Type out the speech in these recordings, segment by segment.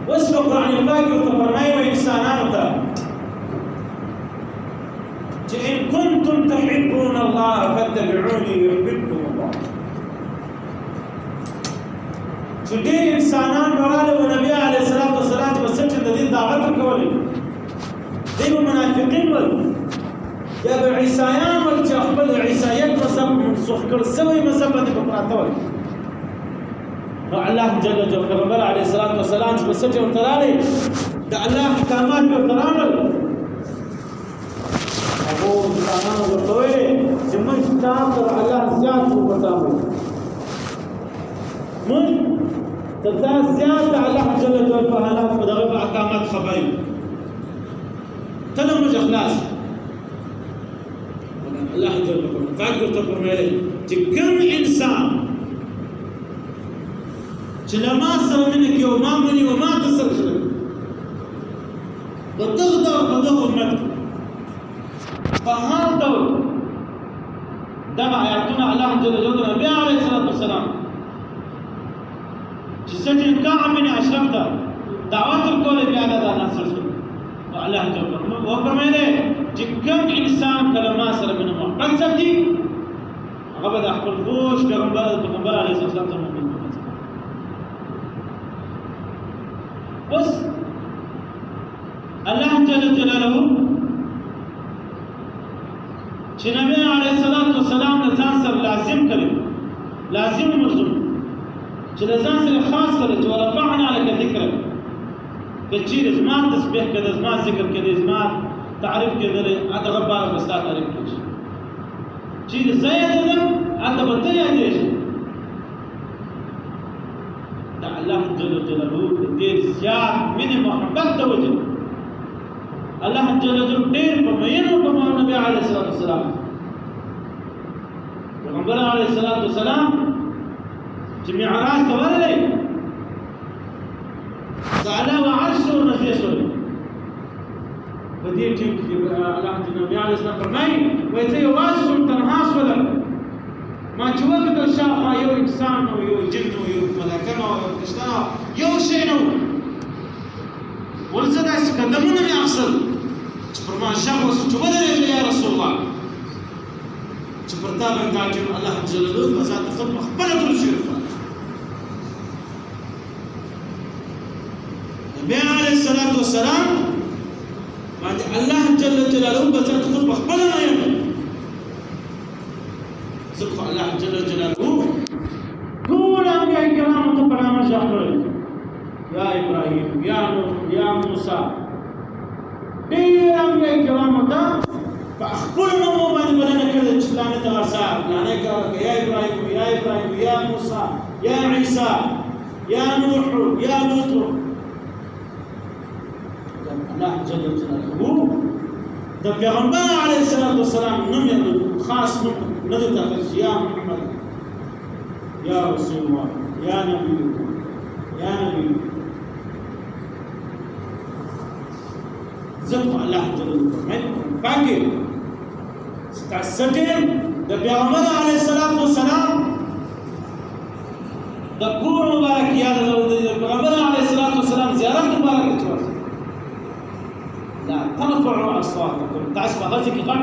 اوس په قرآن پاک کې ورته فرمایي و انسانانو ته چې ان کنتم تحبون الله فاتبعوني يحببكم الله. چې ډېر انسانان راغلي و نبي علیه الصلاة والسلام چې بس چې د دین دعوت ورکولې دوی به منافقین ول یا به عیسایان ول چې خپل عیسایت مذهب منسوخ کړ سوی مذهب باندې به پراته ول. نو الله جل جلاله پیغمبر علیه الصلاة والسلام چې بس چې ورته راغلی د الله احکامات به ورته راغلل هغو انسانانو ورته ویلې چې موږ تا تر الله زیات وبتاوو موږ تر تا زیات د الله جل جلاله په حالات په دغه احکامات خبر یو ته نه موږ اخلاص الله جل جلاله فاکر ته فرمایي چې کوم انسان چې له ما سره مینه کوي او ما مني او ما ته سره شي د دغه امت په هر ډول دغه آیاتونه الله جل جلاله نبی علیه الصلاة والسلام چې سجن کعب بن اشرف ته دعوت ورکولې بیا دا ناصر شو الله جل جلاله وفرمایله چې کوم انسان کله ما سره مینه محبت ساتي هغه به د خپل بوش پیغمبر علیه الصلاة والسلام بس الله جل جلاله چې نبی علیه الصلاة والسلام د ځان سره لازم کړي لازم مرزوم چې د ځان سره خاص کړي چې ورفعنا لك ذکرک که چیرې زما تسبیح کړه زما ذکر کړه زما تعریف کړه هغه بار بستا تعریف کړي چیرې زید ده هغه به ته یادې شي دا الله جل جلاله ډېر زیات مینه محبت د وجه الله جل جلاله ډېر په مینو په نبی علیه الصلاة والسلام پیغمبر علیه الصلاة والسلام چې معراج ته ورغلی د الله عرش ورنه ځای شوی په دې ټیم کې الله نبی علیه السلام فرمایي وایي زه یوازې شوم تنها شولم ما چې وکتل شاوخوا یو انسان و یو جن و یو ملکه و یو فرشته یو شی نه و ولې زه داسې قدمونه مې اخیستل چې پر ما شاوخوا وسو چې ودرېږه یا رسول الله چې پر تا باندې دا ټیم الله جل جلاله په ذات خپل خپله درود شریف نبی علیه الصلاة والسلام باندې الله جل جلاله په ذات خپل خپله مین ذکر الله جل جلاله ټول انبیاء کرامو ته پیغام ورکړل یا ابراهیم یا نوح یا موسی ډېر انبیاء کرامو ته په خپل نومو باندې بلنه کړې چې لعنت غرسار لعنه کوي یا ابراهیم یا موسی یا عیسی یا نوح یا لوط الله جل جلاله د پیغمبر علیه الصلاة والسلام نوم یې خاص نوم نه دی تخصیص یا محمد یا رسول الله یا نبی ذکر الله جل جلاله پاکي ستاسټین د پیغمبر علیه الصلاة والسلام د کور مبارک یاد د پیغمبر علیه الصلاة والسلام زیارت مبارک چور لا ترفعوا اصواتكم تاسو هغه چې غټ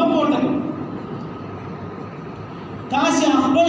مه پورته کړئ تاسو خپل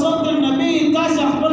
صوت النبي تاسو خپل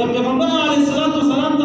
د پیغمبر علیه الصلاة والسلام د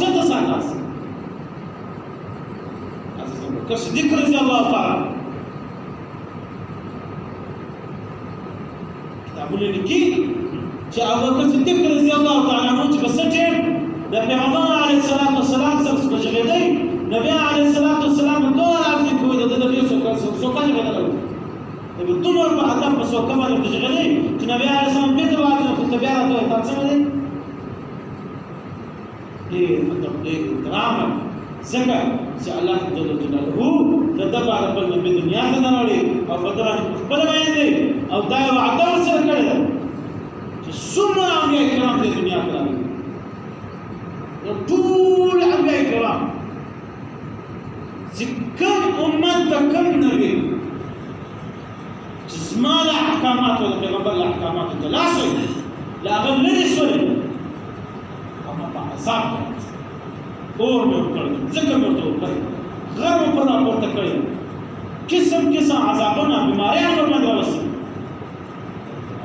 څخه ساتاس که صدیق رضی الله تعالی کتابونه لیکي چې ابو بکر صدیق رضی الله تعالی عنہ چې بسټه د پیغمبر علیه الصلاة والسلام سره بچیدای نبی علیه الصلاة والسلام دوه راځي کوی د دې څوکانه بدلول د دومره په هدف په څوکانه باندې بچیدای چې نبی علیه السلام به ته واځي په تبعه راځي تاسو باندې دې مطلب دې درامه څنګه چې الله جل جلاله د دغه په نبی دنیا ته راوړي او په دغه خپل باندې او دا وعده سره کړی چې څومره انبیاء کرام د دنیا ته راغلي ټول انبیاء کرام چې کوم امت ته کوم نبی چې زما له احکاماتو د پیغمبر له احکاماتو ته لاس وي له هغه لرې شولې هغه په عذاب اور مې وکړ ذکر ورته وکړ غر مې پر راپورته کړی قسم قسم عذابونه بیماریان ور باندې راوستي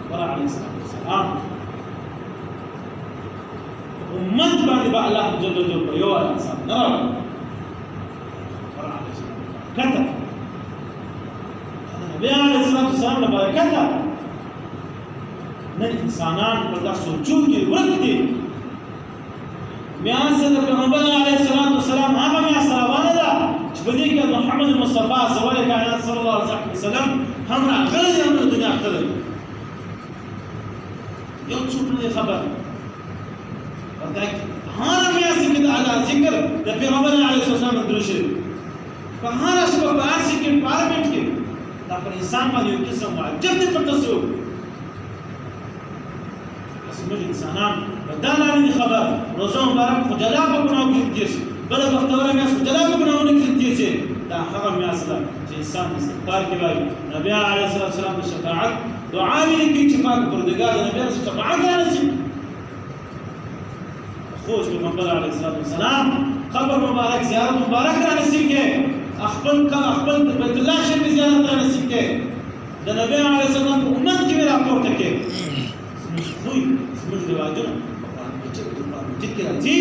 پیغمبر علیه السلام امت باندې به الله جل جلاله په یو انسان نه راوړي پیغمبر علیه السلام کته نبی علیه السلام له برکته نن انسانان په دا سوچو کې ورک دي میان سره پیغمبر علیه السلام هغه میان سره روانه ده چې په دې کې محمد مصطفی صلی الله علیه وسلم هم راغلی دی هم د دنیا ختلی یو څوک نه خبر هر میاشت کې د الله ذکر د پیغمبر علیه السلام درود شریف په هر شپه په هر کې پارلمنت کې دا پر انسان باندې یو قسم معجب دی پر تاسو زموږ انسانان په دا باندې خبر روزه مبارک خو جلا په ګناو کې تیر شي بل وختونه میاشت خو جلا په ګناو کې تیر شي دا هغه میاشت ده چې انسان استغفار کوي نبی علیه السلام د شفاعت دعا لري چې پاک پروردګار د نبی سره شفاعت راځي خوش پیغمبر علیه السلام قبر مبارک زیارت مبارک را نصیب کې خپل بیت الله شریف زیارت را نصیب کې د نبی علیه السلام امت کې راپورته کې زموږ رواجونه مسجد کې راځي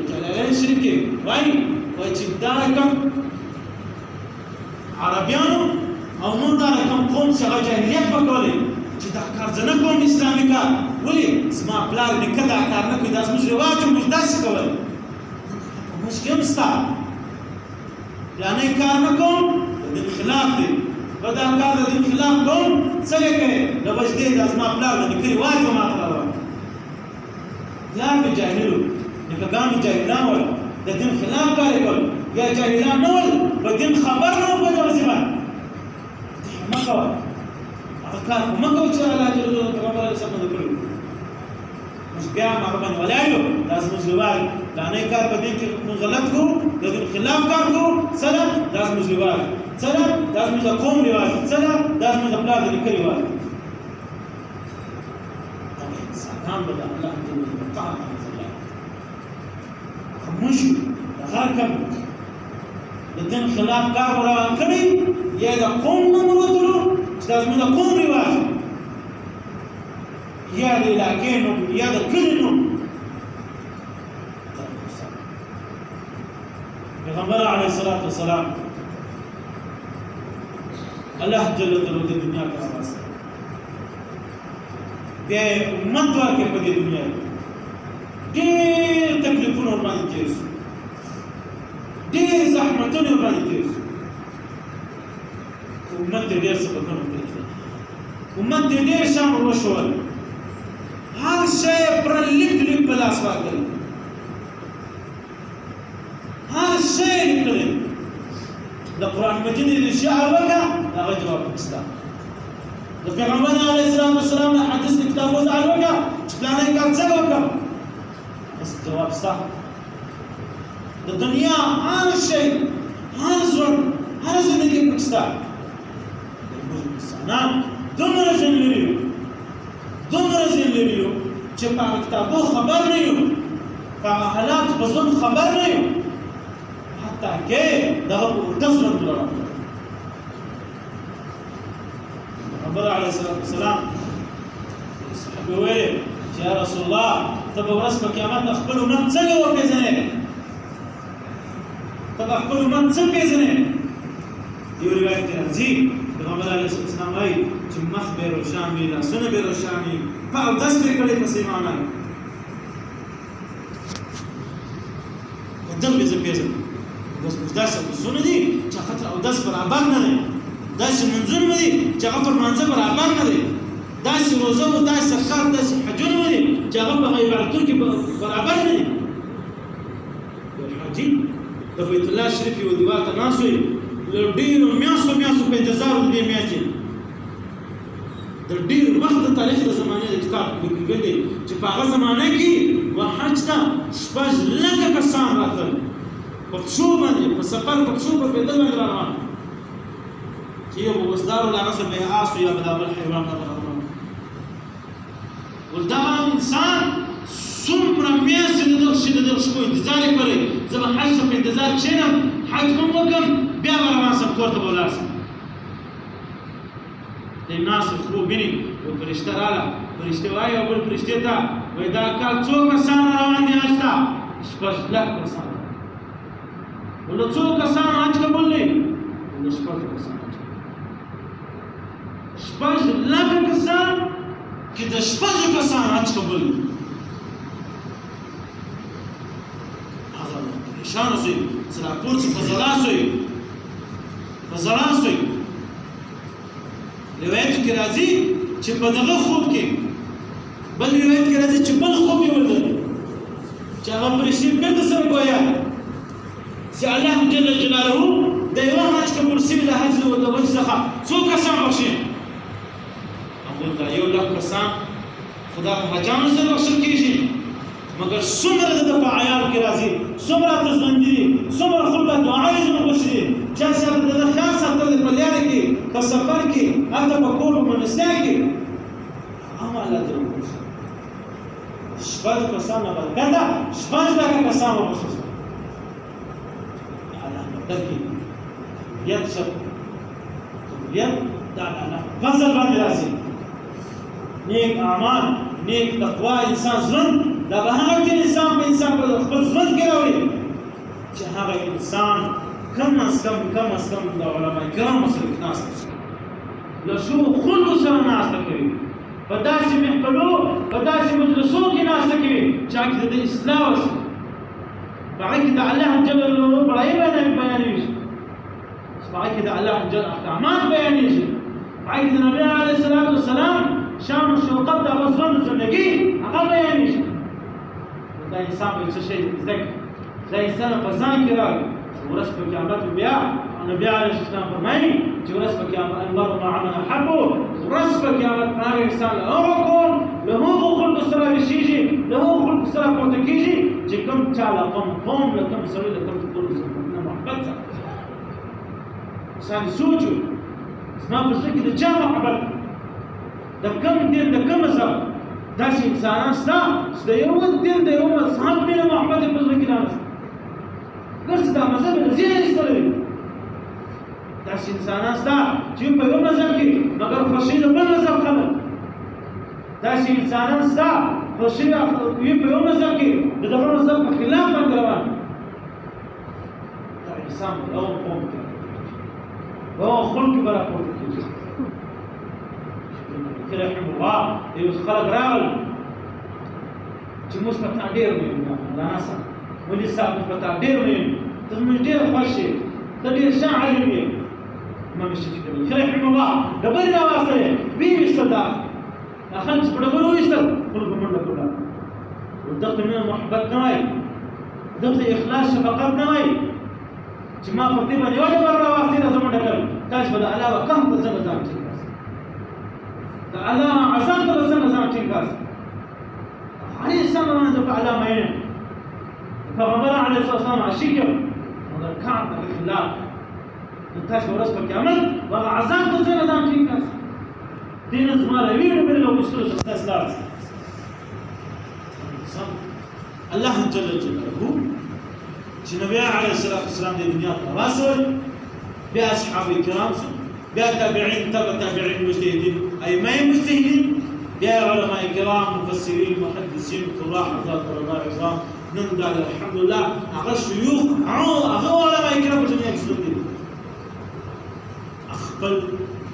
جلالین شریف کې وایي چې دا رقم عربیانو او نور دا رقم قوم چې هغه جاهلیت وکولې چې دا کار زه نه کوم اسلامي کار ولې زما پلار نیکه دا کار نه کوي دا زموږ رواج و موږ داسې کولی موږ کې هم شته پلانی کار نه کوم د دین خلاف دی که دا کار د دین خلاف کوم څنګه کوې د وجدې دا زما پلار د نیکه رواج و ماته راوړه پلار مې جاهلو نیکهګان مې جاهلان ول د دین خلاف کار یې کول یا جاهلان نه ول په دین خبر نه وو په دغسې باندې مه کوه هغه کار خو مه کوه چې الله جل جلاله پیغمبر علیه السلام نه کړي موږ بیا هم هغه باندې ولاړ یو دا زموږ رواج پلانی کار په دې کې موږ غلط کوو د دین خلاف کار کوو څه ده دا زموږ رواج څه ده دا زموږ د قوم رواج څه ده دا زموږ د پلار د نیکه رواج انسانان به د الله جل جلاله طاعت خاموش هر کوم د دین خلاف کار روان کړي یا د قوم نوم وروتلو چې دا زموږ د قوم رواج یا د علاقې نوم یا د کلي نوم پیغمبر علیه السلام الله جل جلاله د دنیا کې راوستل بیا یې امت ورکړې په دې دنیا کې ډېر تکلیفونه ورباندې تېر شو ډېر زحمتونه ورباندې تېر شو امت ته ډېر سبقونه پرېښودل امت ته ډېر شیان ور وښول هر شی پر لیک په لاس ورکړل هر شی لیکلی د قرآن مجید اشیاء وکړه هغه جواب پکسته د پیغمبر علیه السلام د حدیث د کتاب وضع وکړه چې پلانی کار څنګه وکړم بس جواب سته د دنیا هر شی هر ژوند هر زندګي پکسته انسانان دومره ژوند لري چې په کتابو خبر نه یو په حالات په ژوند خبر نه یو حتی کې دغه اوږده ژوند لرم پیغمبر علیه السلام صحابه ویل چې یا رسول الله ته به ورځ په قیامت خپل امت څنګه وپېژنې ته به خپل امت څه پېژنې یو روایت کې راځي پیغمبر علیه السلام وایي چې مخ به روښان وي لاسونه به روښان وي په اودس به کړی پسې معنا بدل به زه پېژنم بس داسې اودسونه دي چې هغه اودس برابر نه دی داسې منځونه دي چې هغه پر مانځه برابر نه دی داسې روزه و داسې صدقات داسې حجونه دي چې هغه په عبادتونو کې برابر نه دي یو حاجي د بیت الله شریف یو دیوال ته ناست وي ډېرو میاشتو په انتظار د دې میاشتې د ډېر وخت د تاریخ د زمانې د کتاب لیکل دي چې په هغه زمانه کې حج ته شپږ لکه کسان راتلل په پښو باندې په سفر په پښو په پیدل باندې روان چې یو وسدار ولا غصب به آس یا بلا بل حیوان روان ولدا انسان څومره میاشتې د دغه شپو انتظار یې کړی زه به حج ته په انتظار کښېنم حج به وکړم بیا به روان شم کور ته به ولاړ شم دی ناست خوب ویني یو فرشته راغله فرشتې وایي یو بل فرشتې ته وایي دا کال څو کسان روان دي حج ته 6,00,000 کسان له څو کسانو حج قبول دی له 6 کسانو 6,00,000 کسان چې د 6 کسانو حج قبول دی هغه پریشان شوی سره پورته په ځلا شوی روایت کې راځي چې په دغه خوب کې بل روایت کې راځي چې بل خوب یې ولید چې هغه فرشتې بیرته سره ګویا چې الله جل جلاله د یو حج قبول شوي د حج د وجه څخه څو کسان بخښي هغه ته 1,00,000 کسان خدا په حجانو سره بخښل کېږي مګر څومره د په عیال کې راځي څومره د ژوند دي څومره خلک دعاوې زموږ وشي چا سره د خیال ساتل په لاره کې په سفر کې هلته په کور په مېلمستیا کې هغه الله جل جلاله 6 کسان برکته 6,00,000 کسان وبخښي تركي يكشف يد على فضل باندې راځي نیک اعمال نیک تقوا انسان ژوند دا به هغه کې انسان په خپل ژوند کې راوړي چې هغه انسان کم از کم د علماء کرامو سره ناسته له شو خلکو سره ناسته کوي په داسې محفلو په داسې مجلسو کې ناسته کوي چې هغه د اصلاح وشي فعيك الله جل جلاله بيانيش فعيك الله جل احكامات بيانيش فعيك النبي عليه الصلاه والسلام شام الشوقات ده وصل زندگی هغه بيانيش دا انسان به څه شي ذکر دا انسان په ځان کې راغی ورځ په قیامت بیا نبی عليه السلام فرمایي چې ورځ په قیامت انبر ما عمل حبو ورځ په قیامت هغه انسان او کوم له هغو خلق سره شيږي له هغو خلق سره پورته کیږي چې کوم چاله قوم له کوم سره له کوم خلق سره محبت سره انسان سوچو زما په ځکه د چا محبت د کوم دین د کوم مذهب داسې انسانان شته چې د یو دین د یو مذهب مینه محبت په ځکه نه ګرځي دا مذهب د زیات سره داسې انسانان شته چې په یو مذهب کې مګر خوشي د بل مذهب خلک داسې انسانان شته خوشي په یو مذهب کې د دغه مذهب په خلاف باندې روان دا انسان او قوم کې او خلق برابر کېږي رحم الله یو خلک راغل چې موږ په تا ډېر وینو دا ناسم ولې صاحب په تا ډېر وینو ته موږ ډېر خوښ یې ته ډېر ښه عالم یې امام شفیع رحم الله ډبرې راواستلې ویې ویستل دا خلک چې په ډبرو وویستل خلکو منډه کړله دغه مینه محبت نه وایي دغه اخلاص شفقت نه وایي چې ما په دې باندې یو ډبره راواستې زه منډه کړم تاسو به د الله وقم ته څنګه ځان ټینګاست د الله عظم ته څنګه ځان ټینګاست عليه السلام باندې په علامه یې پیغمبر علیه السلام عاشق مګر کعب بن الله تاسو ورځ په قیامت هغه عذاب ته څنګه ځان ټینګاست دین زما رویړ په لور وستو تاسو لار الله جل جلاله چې نبی علیه السلام د دنیا ته راوستل بیا اصحاب کرام بیا تابعین تبع تابعین مجتهدین ائمه مجتهدین بیا علماء کرام مفسرین محدثین قراء حضرات علماء عظام نن دا الحمدلله هغه شيوخ هغه علماء کرام په دنیا کې څه خپل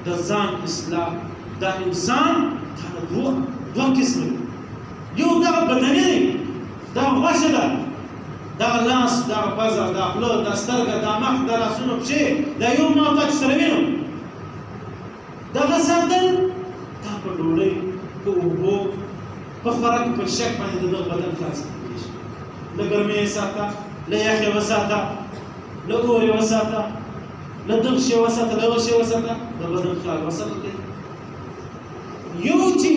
د ځان اصلاح دا انسان دوه قسم یو دا بدني دا غوښه ده دا لاس دا پزه دا خوله دا سترګه دا مخ دا لاسونه پښې دا یو محتاج سره وینو دغه ساتل دا په ډوډۍ په اوبو په خوراک په شک باندې دغه بدن خلاص کېږي له ګرمۍ ساته له یخې وساته له اورې وساته له دغه شی وساته له هغه شی وساته د بدن خیال وساته یو چې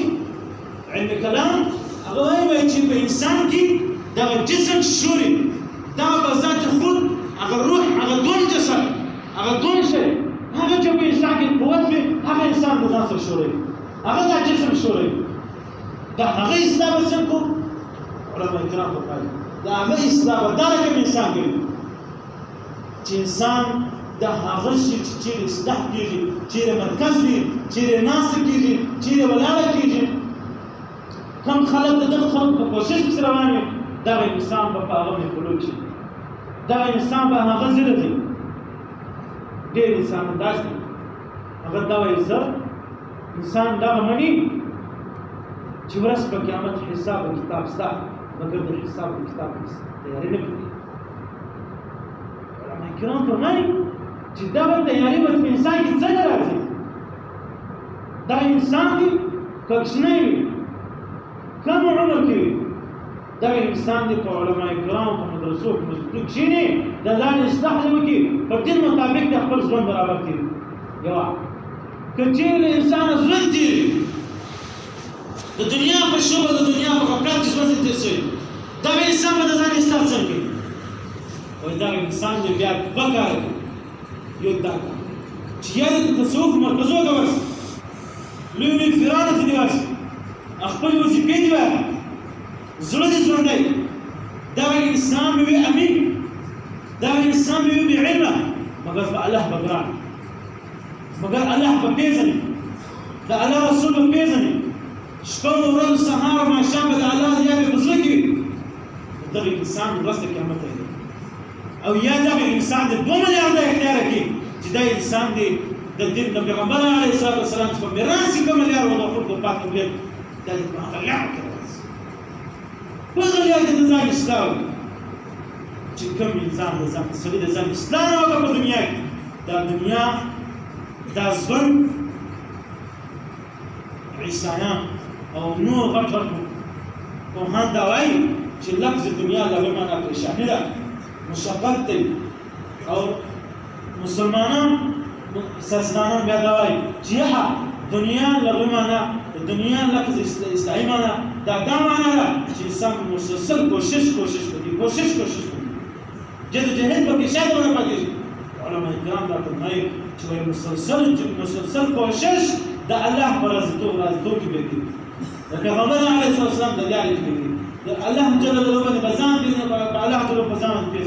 علم کلام هغه وایي چې په انسان کې دغه جسم شوري دا په ذات خود هغه روح هغه دون جسد هغه دون شی هغه چې په انسان کې قوت وي هغه انسان د ځان سره شوري هغه د جسم شوري دا هغه اسلام څنګه علماء کرام فرمایي دا هغه اصلاح دا کوم انسان کوي چې انسان دا هغه شي چې اصلاح کیږي چې مرکز وي چې ناست کیږي چې ولاړ کیږي کم خلک دغه خلک په کوشش سره روان وي دا انسان په هغه خلک شي دا انسان به هغه زړه دي ډېر انسان داسې هغه دا وایي زه انسان دا مني چې ورځ په قیامت حساب او کتاب ستا مګر د حساب او کتاب تیاری نه کوي علماء کرام فرمایي چې دا تیاری به په انسان کې څنګه راځي دا انسان دی کوچنی وي کم عمر کې وي دا انسان دی په علماء کرام په مدرسو کې مسجدو کښېني د ځان اصلاح دې وکړي په دین مطابق د خپل ژوند برابر کړي یوه که چېرې انسان ژوند تېري د دنیا په شوبه د دنیا په غفلت کې ژوند تېر شوی دغه انسان به د ځان اصلاح څنګه کوي وایي دغه انسان دی بیا دوه کاره کوي یو دا کار چې یا د تصوف مرکزو ته ورسي لوی لوی پیرانو ته دې ورسي خپل وظیفې دې وایي زړه دې ژوندی دغه انسان به وي امین دغه انسان به وي بېعلمه مګر په الله به ګران مګر الله به پېژني د الله رسول به پېژني شپه و ورځ سهار او ماښام به د الله د یاد په زړه کې وي دغه انسان ورځ د قیامت ته او یا دغه انسان د 2 میلیارده اختیار کړي چې دا انسان دی د دین د پیغمبر علیه الصلاه والسلام په میراث کې کوم میلیارد او د خلکو پاتې وي دا د غلیان کې راځي په غلیان کې د ځان اصلاح چې کوم انسان د ځان سړي د ځان اصلاح وکړي په دنیا کې دا دنیا دا ژوند عیسایان او نور غټ غټ پوهان دا وایي چې لفظ دنیا لغوي معنا پریشاني ده مشقت دی او مسلمانان سیاستدانان بیا دا وایي چې دنیا لغوي معنا د دنیا لفظ اصطلاحي معنا دا معنا ده چې انسان مسلسل کوشش کوي جدوجہد پکې شاید ونه پاتې شي علماء کرام دا فرمایي چې مسلسل کوشش د الله پر رضایت کې به کېږي د پیغمبر علیه السلام د لارې کې الله جل جلاله باندې بزان دي په الله جل بزان دي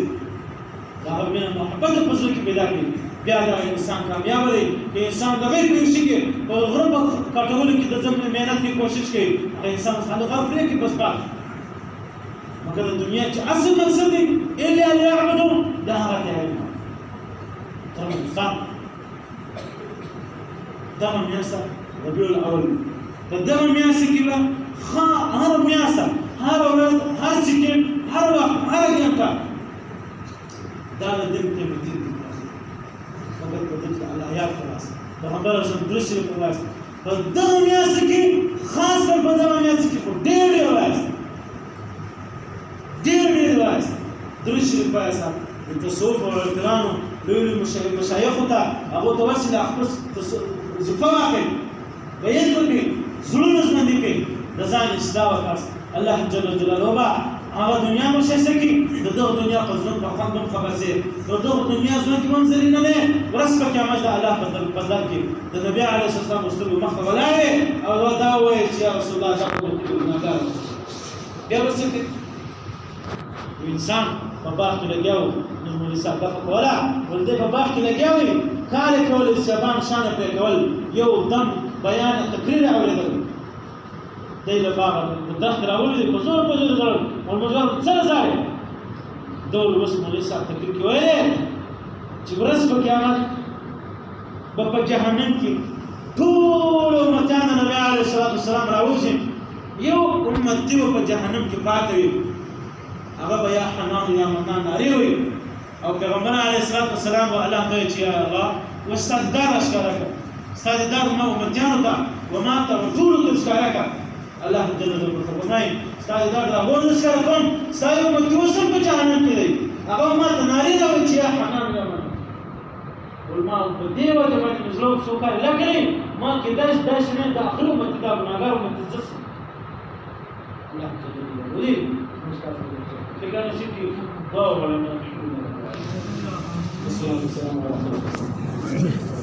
دا به محبت په ځل کې پیدا کړي بیا دا انسان کامیاب دی چې انسان د غیر په شي کې په غرب کټولو کې د ځم مهنت کې کوشش کوي انسان خلک غرب لري کې بس پات مګر د دنیا چې اصل مقصد دی الا يعبدوا دا هغه دی تر انسان دا میاسه ربيع الاول دا میاسه کې هر میاسه هر ورځ هر سکند هر وخت هر ګنټه دا د دې په متي مګر په دې الله یاد خلاص پیغمبر اعظم درشه په واسطه په دغه میاسه کې خاص کر په دغه میاسه کې ډېر واسطه درشه په واسطه د تصوف او القرانو لوی مشایخ ته هغه توسل خپل زفاقه بیان کوي زړونه ژوندۍ کوي د ځان اصلاح وکړه الله جل جلاله با هغه دنیا مشهسه کی دغه دنیا په ژوند په خوند خبر سي دغه دنیا ژوند کې منځري نه نه ورس په قیامت د الله په فضل کې د نبی عليه السلام مستلو مخ ولاړ او دا وایي چې رسول الله صلی الله علیه وسلم بیا ورسته انسان په باغ کې لګیاو نو مولوی صاحب په کولا ولدي په باغ کې لګیاوي کال کول سبان شان په کول یو دم بیان تقریر اوریدل دایله باغ د دخل راولې په زور زړه او مجرد څه ځای دول وس مولوی صاحب تقریر کوي چې ورځ په قیامت په جهنم کې ټول امتیان نبی عليه الصلاه والسلام راوځي یو امتی په جهنم کې پاتې وي هغه بیا حنان یا منان ناری وي او پیغمبر علیه الصلاه والسلام الله ته چې الله واستقدار اشکارک استقدار ما امتیانو ته وما ترجول اشکارک الله جل جلاله فرمایي استقدار دا وونه اشکارکم سایو متوسل په جهنم کې دی هغه ما ته ناری دا چې حنان یا منان ولما په دې وجه باندې مزلو شو کار لګري ما کې داش نه د اخرو متکاب ناګر متزس الله جل جلاله كان سيدي ضاوع على ما والسلام على رسول الله